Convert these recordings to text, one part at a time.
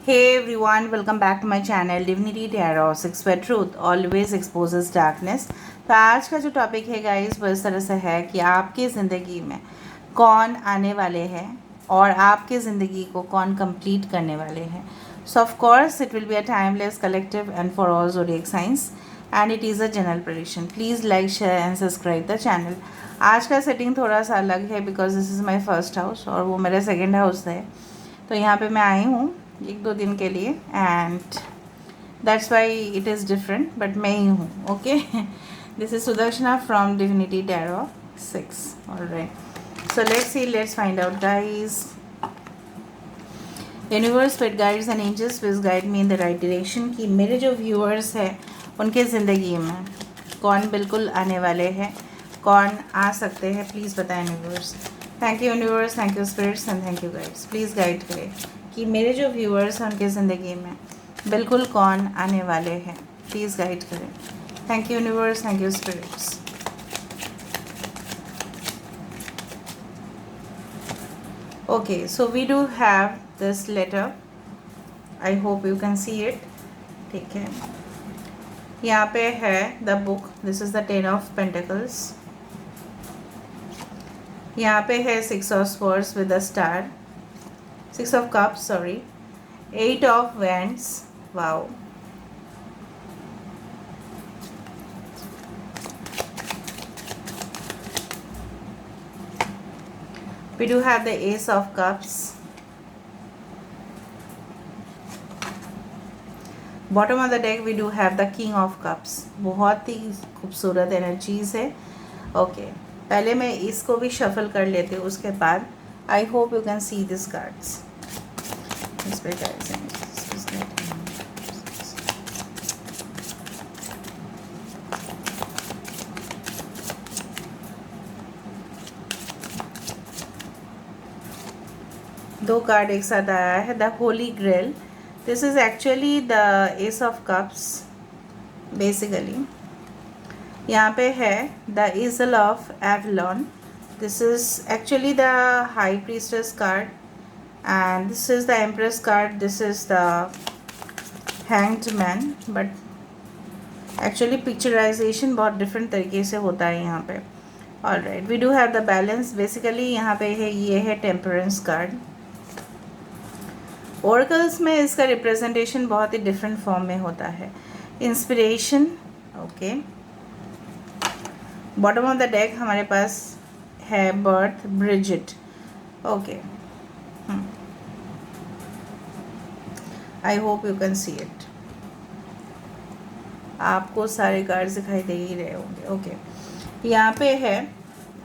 Hey everyone, welcome back to my channel Divinity Tarot 6 where truth always exposes darkness। तो आज का जो topic है गाइस वो इस तरह से है कि आपकी ज़िंदगी में कौन आने वाले हैं और आपकी ज़िंदगी को कौन कंप्लीट करने वाले हैं। सो of course it will be a timeless collective and for all zodiac science and it is a general prediction. Please like share and subscribe the channel. आज का सेटिंग थोड़ा सा अलग है because this is my first house और वो मेरा second house है। तो यहाँ पे मैं आई हूँ 1-2 दिन के लिए and that's why it is different, but मैं ही हूँ। Okay, this is Sudarshana from Divinity Tarot 6। Alright, so let's see, let's find out guys. Universe, spirit guides and angels please guide me in the right direction कि मेरे जो viewers हैं उनके ज़िंदगी में कौन बिल्कुल आने वाले हैं, कौन आ सकते हैं, प्लीज़ बताएं universe. Thank you universe, thank you spirits and thank you guides. Please guide करें कि मेरे जो व्यूअर्स हैं उनके ज़िंदगी में बिल्कुल कौन आने वाले हैं, प्लीज़ गाइड करें। Thank you universe, thank you spirits. Okay, so we do have this letter, I hope you can see it. ठीक है, यहाँ पे है the book, this is the 10 of pentacles. यहाँ पे है 6 of swords with a star, 6 of cups, sorry, 8 of wands, wow, we do have the ace of cups, bottom of the deck we do have the king of cups। बहुत ही खूबसूरत energies है। Okay, पहले मैं इसको भी shuffle कर लेती हूँ, उसके बाद I hope you can see this cards. दो कार्ड एक साथ आया है, the holy grail. This is actually the ace of cups basically. यहाँ पे है the isle of Avalon. This is actually the high priestess card and this is the empress card. This is the hanged man, but actually picturization बहुत different तरीके से होता है यहाँ पे। Alright, we do have the balance. Basically यहाँ पे है, ये है टेम्परेंस कार्ड। ओरेकल्स में इसका रिप्रेजेंटेशन बहुत ही डिफरेंट फॉर्म में होता है। Inspiration, okay. Bottom of the deck हमारे पास है birth, Brigit, okay. I hope you can see it. आपको सारे कार्ड्स दिखाई दे ही रहे होंगे। ओके, यहाँ पे है,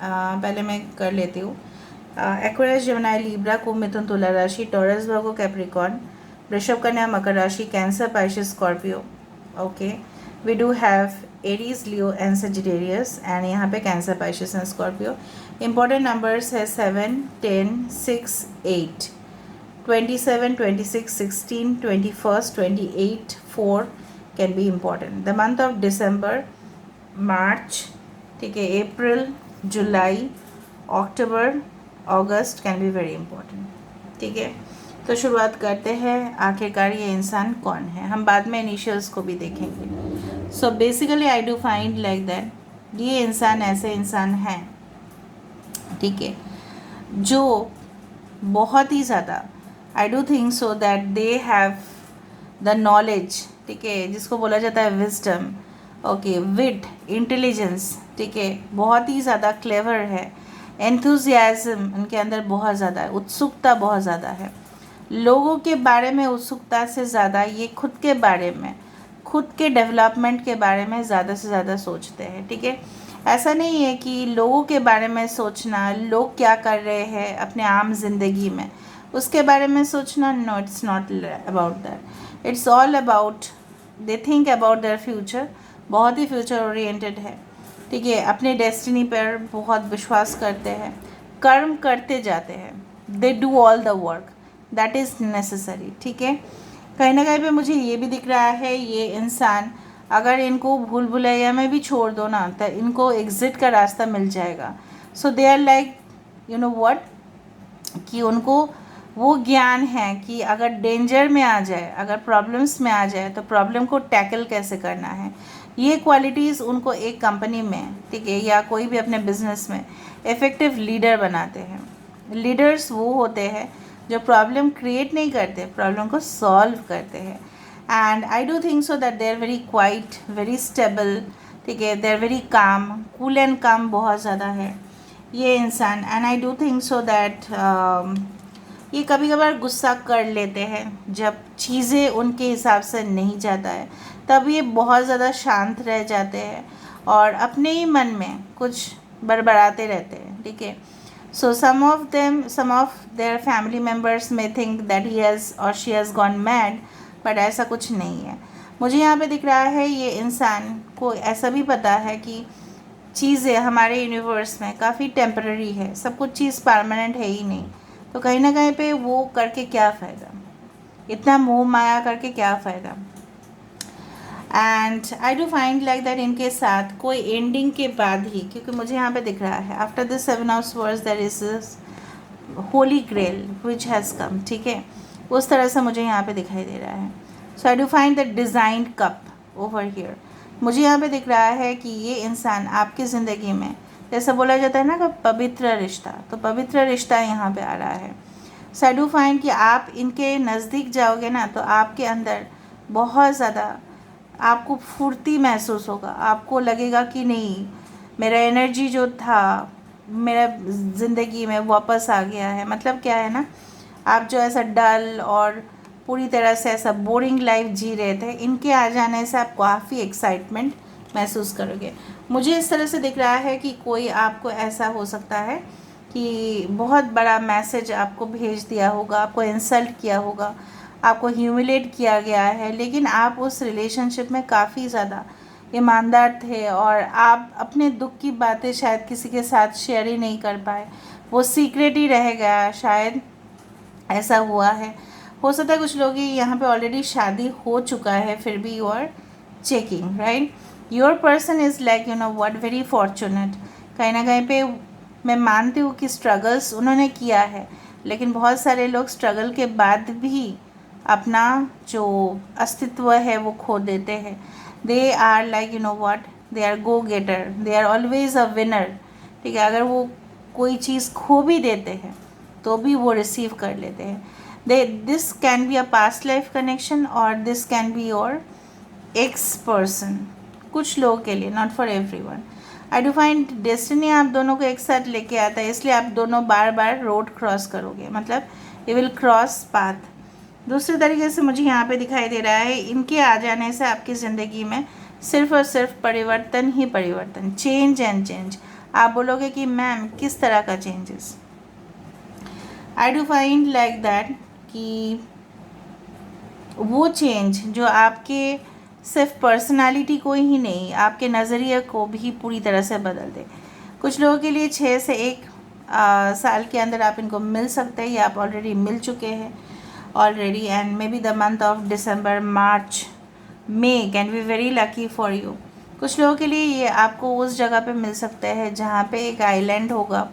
पहले मैं कर लेती हूँ। Aquarius, Gemini, Libra, Kumbh, Mithun, Tula राशि, Taurus, Virgo, Capricorn, Vrishabh, Kanya, Makar राशि, Cancer, Pisces, Scorpio. Okay, we do have Aries, Leo and Sagittarius and यहाँ पे Cancer, Pisces and Scorpio. Important numbers है 7, 10, 6, 8, 27, 26, 16, 21, 28, 4 can be important. The month of December, March, ठीक है, April, July, October, August can be very important. ठीक है, तो शुरुआत करते हैं। आखिरकार ये इंसान कौन है, हम बाद में इनिशियल्स को भी देखेंगे। So basically I do find like that ये इंसान ऐसे इंसान है, ठीक है, जो बहुत ही ज़्यादा, आई do think so that they have the knowledge, ठीक है, जिसको बोला जाता है विजडम, ओके, विट, इंटेलिजेंस, ठीक है, बहुत ही ज़्यादा क्लेवर है। एंथुजियाज्म उनके अंदर बहुत ज़्यादा है, उत्सुकता बहुत ज़्यादा है। लोगों के बारे में उत्सुकता से ज़्यादा ये खुद के बारे में, खुद के डेवलपमेंट के बारे में ज़्यादा से ज़्यादा सोचते हैं। ठीक है, ऐसा नहीं है कि लोगों के बारे में सोचना, लोग क्या कर रहे हैं अपने आम जिंदगी में, उसके बारे में सोचना, no, it's not about that. It's all about, they think about their future, बहुत ही फ्यूचर ओरिएंटेड है। ठीक है, अपने डेस्टिनी पर बहुत विश्वास करते हैं, कर्म करते जाते हैं, they do all the work that is necessary. ठीक है, कहीं ना कहीं पे मुझे ये भी दिख रहा है, ये इंसान अगर इनको भूल भुलैया में भी छोड़ दो ना तो इनको एग्ज़िट का रास्ता मिल जाएगा। So they are like, you know what, कि उनको वो ज्ञान है कि अगर डेंजर में आ जाए, अगर प्रॉब्लम्स में आ जाए तो प्रॉब्लम को टैकल कैसे करना है। ये क्वालिटीज़ उनको एक कंपनी में, ठीक है, या कोई भी अपने बिजनेस में इफ़ेक्टिव लीडर बनाते हैं। लीडर्स वो होते हैं जो प्रॉब्लम क्रिएट नहीं करते, प्रॉब्लम को सॉल्व करते हैं। And I do think so that they are very quiet, very stable, ठीक है, they are very calm, cool and calm बहुत ज़्यादा है ये इंसान। And I do think so that ये कभी कभार गुस्सा कर लेते हैं जब चीज़ें उनके हिसाब से नहीं जाता है, तब ये बहुत ज़्यादा शांत रह जाते हैं और अपने ही मन में कुछ बड़बड़ाते रहते हैं, ठीक है। सो सम ऑफ देयर फैमिली मेम्बर्स में थिंक दैट ही हैज़ और she has gone mad, but ऐसा कुछ नहीं है। मुझे यहाँ पे दिख रहा है ये इंसान को ऐसा भी पता है कि चीज़ें हमारे यूनिवर्स में काफ़ी टेम्पररी है, सब कुछ चीज़ परमानेंट है ही नहीं। तो कहीं ना कहीं पे वो करके क्या फ़ायदा, इतना मोह माया करके क्या फ़ायदा। And I do find like that इनके साथ कोई एंडिंग के बाद ही, क्योंकि मुझे यहाँ पे दिख रहा है after the 7 of swords there is holy grail which has come, ठीक है, उस तरह से मुझे यहाँ पे दिखाई दे रहा है। So I do find the designed cup over here. मुझे यहाँ पे दिख रहा है कि ये इंसान आपकी ज़िंदगी में, जैसा बोला जाता है ना कि पवित्र रिश्ता, तो पवित्र रिश्ता यहाँ पे आ रहा है। सो आई डू फाइंड कि आप इनके नज़दीक जाओगे ना तो आपके अंदर बहुत ज़्यादा आपको फुर्ती महसूस होगा, आपको लगेगा कि नहीं, मेरा एनर्जी जो था मेरा ज़िंदगी में वापस आ गया है। मतलब क्या है ना, आप जो ऐसा डल और पूरी तरह से ऐसा बोरिंग लाइफ जी रहे थे, इनके आ जाने से आप काफ़ी एक्साइटमेंट महसूस करोगे। मुझे इस तरह से दिख रहा है कि कोई आपको ऐसा हो सकता है कि बहुत बड़ा मैसेज आपको भेज दिया होगा, आपको इंसल्ट किया होगा, आपको ह्यूमिलेट किया गया है, लेकिन आप उस रिलेशनशिप में काफ़ी ज़्यादा ईमानदार थे और आप अपने दुख की बातें शायद किसी के साथ शेयर ही नहीं कर पाए, वो सीक्रेट ही रह गया, शायद ऐसा हुआ है। हो सकता है कुछ लोग ही यहाँ पे ऑलरेडी शादी हो चुका है, फिर भी you are checking, right. Your person is like you know what very fortunate. कहीं ना कहीं पे मैं मानती हूँ कि स्ट्रगल्स उन्होंने किया है, लेकिन बहुत सारे लोग स्ट्रगल के बाद भी अपना जो अस्तित्व है वो खो देते हैं। They are like you know what, they are go getter, they are always a winner, ठीक है। अगर वो कोई चीज़ खो भी देते हैं तो भी वो रिसीव कर लेते हैं। This can be a past life connection और this can be your ex person, कुछ लोगों के लिए, not for everyone. I do find destiny आप दोनों को एक साथ लेके आता है, इसलिए आप दोनों बार बार रोड क्रॉस करोगे, मतलब यू विल क्रॉस पाथ। दूसरे तरीके से मुझे यहाँ पे दिखाई दे रहा है इनके आ जाने से आपकी ज़िंदगी में सिर्फ और सिर्फ परिवर्तन ही परिवर्तन, चेंज एंड चेंज। आप बोलोगे कि मैम किस तरह का changes. I do find like that कि वो चेंज जो आपके सिर्फ पर्सनालिटी को ही नहीं, आपके नज़रिए को भी पूरी तरह से बदल दे। कुछ लोगों के लिए 6 से 1 साल के अंदर आप इनको मिल सकते हैं, या आप ऑलरेडी मिल चुके हैं already, and may be the month of December, March, may can be very lucky for you. कुछ लोगों के लिए ये आपको उस जगह पे मिल सकता है जहाँ पे एक आइलैंड होगा,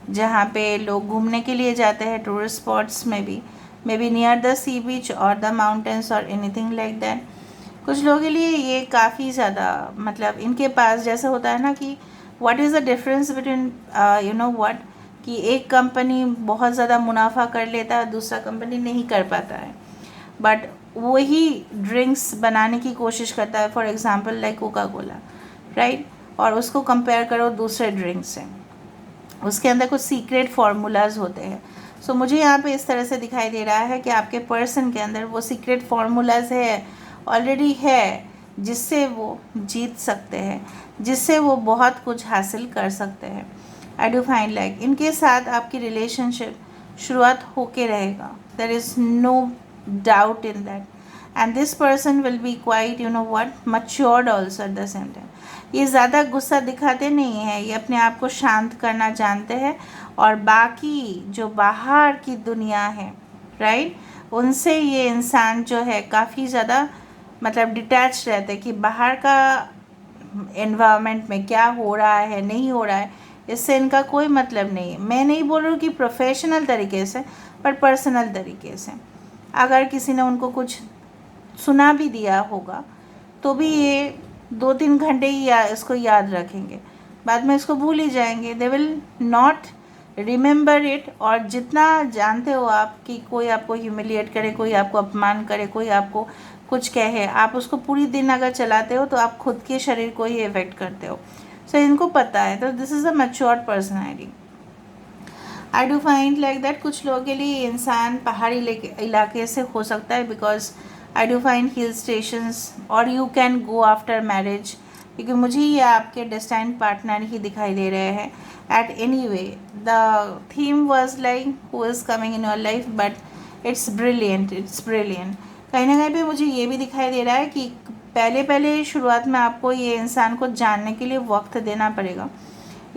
जहाँ पे लोग घूमने के लिए जाते हैं, टूरिस्ट स्पॉट्स में भी, मे बी नियर द सी बीच और द माउंटेन्स और एनीथिंग लाइक दैट। कुछ लोगों के लिए ये काफ़ी ज़्यादा, मतलब इनके पास जैसे होता है ना कि what is the difference between you know what, कि एक कंपनी बहुत ज़्यादा मुनाफा कर लेता है, दूसरा कंपनी नहीं कर पाता है, बट वही ड्रिंक्स बनाने की कोशिश करता है, for example like Coca Cola, right, और उसको कंपेयर करो दूसरे ड्रिंक से, उसके अंदर कुछ सीक्रेट फार्मूलाज होते हैं। सो मुझे यहाँ पे इस तरह से दिखाई दे रहा है कि आपके पर्सन के अंदर वो सीक्रेट फार्मूलाज है, ऑलरेडी है, जिससे वो जीत सकते हैं, जिससे वो बहुत कुछ हासिल कर सकते हैं। आई डू फाइंड लाइक इनके साथ आपकी रिलेशनशिप शुरुआत होके रहेगा, there is no doubt in that, and this person will be quite you know what matured also at the same time. ये ज़्यादा गुस्सा दिखाते नहीं हैं, ये अपने आप को शांत करना जानते हैं, और बाकी जो बाहर की दुनिया है, राइट, उनसे ये इंसान जो है काफ़ी ज़्यादा मतलब डिटैच रहते हैं कि बाहर का एनवायरनमेंट में क्या हो रहा है, नहीं हो रहा है, इससे इनका कोई मतलब नहीं है। मैं नहीं बोल रही हूँ कि प्रोफेशनल तरीके से, पर पर्सनल तरीके से। अगर किसी ने उनको कुछ सुना भी दिया होगा तो भी ये 2-3 घंटे ही इसको याद रखेंगे, बाद में इसको भूल ही जाएंगे। They will not remember it. और जितना जानते हो आप कि कोई आपको ह्यूमिलिएट करे, कोई आपको अपमान करे, कोई आपको कुछ कहे, आप उसको पूरी दिन अगर चलाते हो तो आप खुद के शरीर को ही इफेक्ट करते हो। सो इनको पता है। तो this is a mature personality. I do find like that कुछ लोगों के लिए इंसान पहाड़ी इलाके से हो सकता है, because I do find hill stations, और you can go after marriage, क्योंकि मुझे ये आपके डेस्टाइन्ड पार्टनर ही दिखाई दे रहे हैं। At any way the theme was like who is coming in your life, but it's brilliant, it's brilliant. कहीं ना कहीं पे मुझे ये भी दिखाई दे रहा है कि पहले शुरुआत में आपको ये इंसान को जानने के लिए वक्त देना पड़ेगा।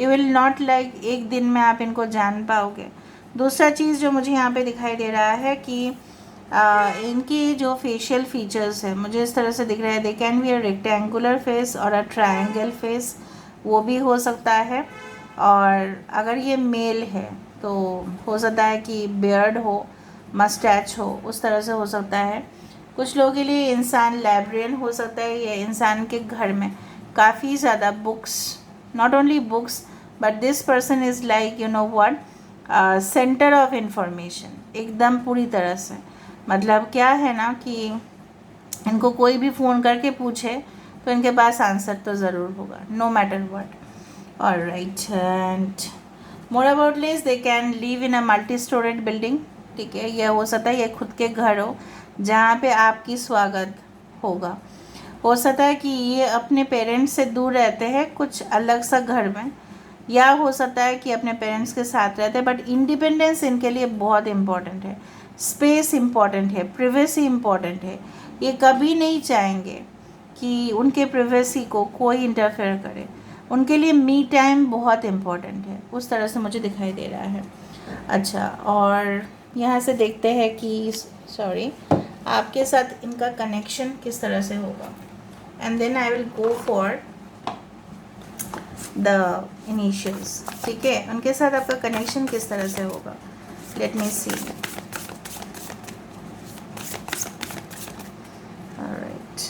यू विल नॉट लाइक एक दिन में आप इनको जान पाओगे। दूसरा चीज़ जो मुझे यहाँ पे दिखाई दे रहा है कि इनकी जो फेशियल फीचर्स है मुझे इस तरह से दिख रहा है। They can be a rectangular face और अ ट्रायंगल फेस, वो भी हो सकता है। और अगर ये मेल है तो हो सकता है कि बियर्ड हो, मस्टैच हो, उस तरह से हो सकता है। कुछ लोगों के लिए इंसान लाइब्रेरियन हो सकता है। ये इंसान के घर में काफ़ी ज़्यादा books, not only books, but this person is like you know what, center of information, एकदम पूरी तरह से। मतलब क्या है ना कि इनको कोई भी फ़ोन करके पूछे तो इनके पास आंसर तो ज़रूर होगा, no matter what. Alright, and more about this, they can live in a multi storeyed building. ठीक है, यह हो सकता है ये खुद के घर हो जहाँ पे आपकी स्वागत होगा। हो सकता है कि ये अपने पेरेंट्स से दूर रहते हैं कुछ अलग सा घर में, या हो सकता है कि अपने पेरेंट्स के साथ रहते हैं, बट इंडिपेंडेंस इनके लिए बहुत इम्पॉर्टेंट है। स्पेस इम्पॉर्टेंट है, प्रिवेसी इम्पॉर्टेंट है। ये कभी नहीं चाहेंगे कि उनके प्रिवेसी को कोई इंटरफेयर करे। उनके लिए मी टाइम बहुत इम्पॉर्टेंट है, उस तरह से मुझे दिखाई दे रहा है। अच्छा, और यहाँ से देखते हैं कि सॉरी आपके साथ इनका कनेक्शन किस तरह से होगा, and then I will go for the initials। ठीक है, उनके साथ आपका कनेक्शन किस तरह से होगा, let me see। alright,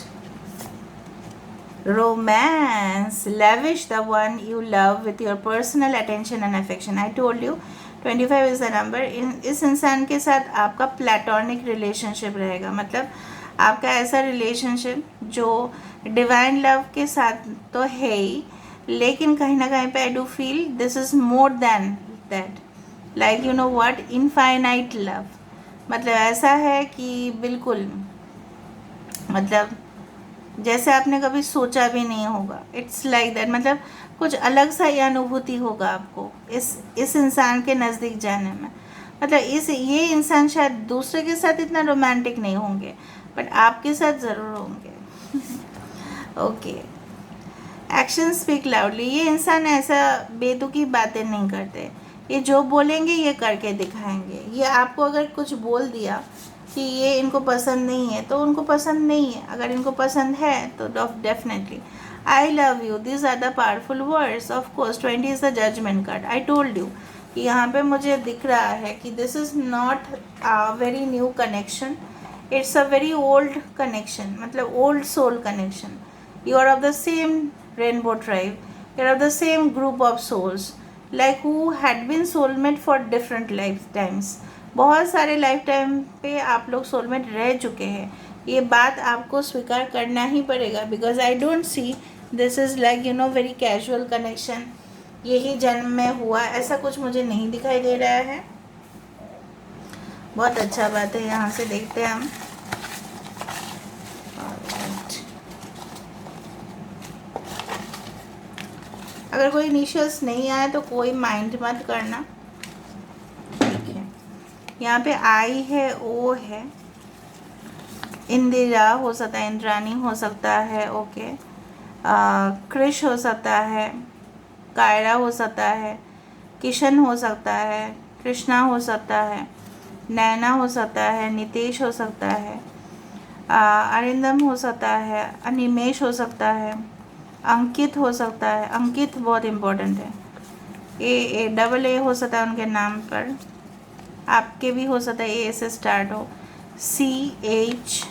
romance, lavish the one you love with your personal attention and affection। I told you 25 is the number। इस इंसान के साथ आपका प्लेटोनिक रिलेशनशिप रहेगा, मतलब आपका ऐसा रिलेशनशिप जो डिवाइन लव के साथ तो है ही, लेकिन कहीं ना कहीं पे I do feel this is more than that, like you know what, infinite love. मतलब ऐसा है कि बिल्कुल, मतलब जैसे आपने कभी सोचा भी नहीं होगा, इट्स लाइक दैट। मतलब कुछ अलग सा ही अनुभूति होगा आपको इस इंसान के नज़दीक जाने में। मतलब ये इंसान शायद दूसरे के साथ इतना रोमांटिक नहीं होंगे, बट आपके साथ ज़रूर होंगे। Okay, action speak loudly. ये इंसान ऐसा बेतुकी बातें नहीं करते, ये जो बोलेंगे ये करके दिखाएंगे। ये आपको अगर कुछ बोल दिया कि ये इनको पसंद नहीं है तो उनको पसंद नहीं है, अगर इनको पसंद है तो definitely. I love you, this are the powerful words. Of course 20 is the judgement card. I told you कि यहाँ पे मुझे दिख रहा है कि this is not a very new connection, it's a very old connection, मतलब old soul connection. You are of the same rainbow tribe, you are of the same group of souls, like who had been soulmate for different lifetimes। बहुत सारे life time पे आप लोग soulmate रह चुके हैं, ये बात आपको स्वीकार करना ही पड़ेगा, because I don't see this is like you know very casual connection, यही जन्म में हुआ, ऐसा कुछ मुझे नहीं दिखाई दे रहा है। बहुत अच्छा बात है, यहाँ से देखते हैं हम। अगर कोई इनिशियल्स नहीं आए तो कोई माइंड मत करना, ठीक है। यहाँ पे आई है, ओ है, इंदिरा हो सकता है, इंद्रानी हो सकता है, ओके, कृष हो सकता है, कायरा हो सकता है, किशन हो सकता है, कृष्णा हो सकता है, नैना हो सकता है, नितेश हो सकता है, अरिंदम हो सकता है, अनिमेश हो सकता है, अंकित हो सकता है। अंकित बहुत इम्पोर्टेंट है। ए डबल ए हो सकता है उनके नाम पर। आपके भी हो सकता है ए से स्टार्ट हो, CH,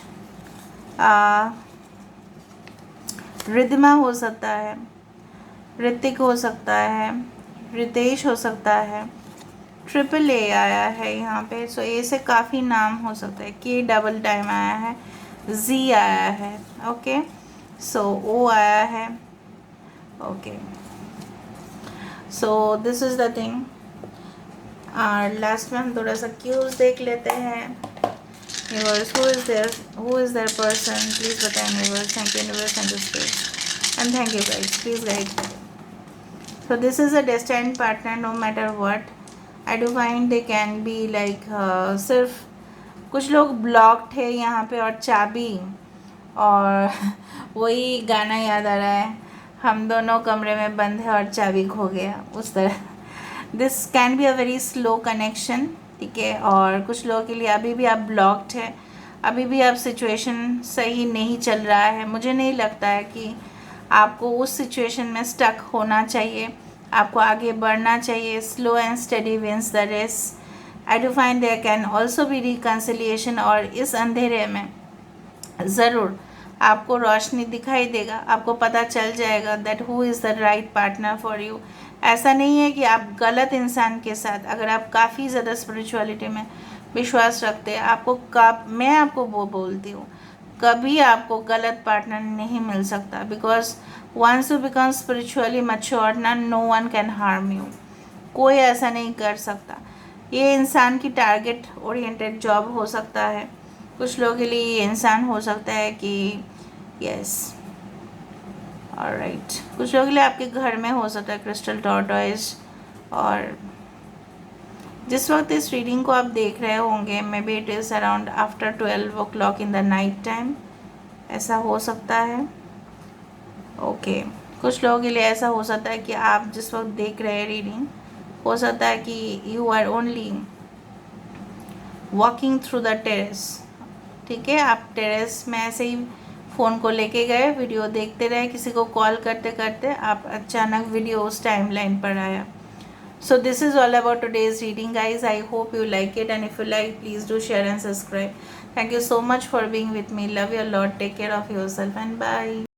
रिद्धिमा हो सकता है, ऋतिक हो सकता है, रितेश हो सकता है, AAA आया है यहाँ पे। सो ए से काफ़ी नाम हो सकता है, K डबल टाइम आया है, Z आया है, ओके। सो O आया है, okay. So this is the thing. और लास्ट में हम थोड़ा सा क्यूज देख लेते हैं। Universe, who is their person? Please बताएं universe. Thank you universe and the space. And thank you guys. Please guide. So this is a destined partner no matter what. I do find they can be like सिर्फ कुछ लोग block थे यहाँ पे और चाबी, और वही गाना याद आ रहा है, हम दोनों कमरे में बंद है और चाबी खो गया, उस तरह। This can be a very slow connection, ठीक है। और कुछ लोगों के लिए अभी भी आप ब्लॉक्ड है, अभी भी आप सिचुएशन सही नहीं चल रहा है। मुझे नहीं लगता है कि आपको उस सिचुएशन में स्टक होना चाहिए, आपको आगे बढ़ना चाहिए। Slow and steady wins the race. I do find there can also be reconciliation, और इस अंधेरे में ज़रूर आपको रोशनी दिखाई देगा, आपको पता चल जाएगा that who is the right partner for you. ऐसा नहीं है कि आप गलत इंसान के साथ, अगर आप काफ़ी ज़्यादा स्पिरिचुअलिटी में विश्वास रखते हैं, आपको मैं आपको वो बोलती हूँ, कभी आपको गलत पार्टनर नहीं मिल सकता। Because once you become spiritually mature ना, no one can harm you, कोई ऐसा नहीं कर सकता। ये इंसान की टारगेट ओरिएंटेड जॉब हो सकता है, कुछ लोगों के लिए ये इंसान हो सकता है कि यस ऑलराइट, कुछ लोगों के लिए आपके घर में हो सकता है क्रिस्टल टॉर्टोइज। और जिस वक्त इस रीडिंग को आप देख रहे होंगे, may be it is around after 12 o'clock in the night time, ऐसा हो सकता है, ओके। कुछ लोगों के लिए ऐसा हो सकता है कि आप जिस वक्त देख रहे हैं रीडिंग, हो सकता है कि you are only walking through the terrace, ठीक है। आप टेरेस में ऐसे ही फ़ोन को लेके गए, वीडियो देखते रहे, किसी को कॉल करते करते आप अचानक वीडियो उस टाइम लाइन पर आया। So this is all about today's reading guys. I hope you like it, and if you like, please do share and subscribe. Thank you so much for being with me. Love you a lot. Take care of yourself and bye.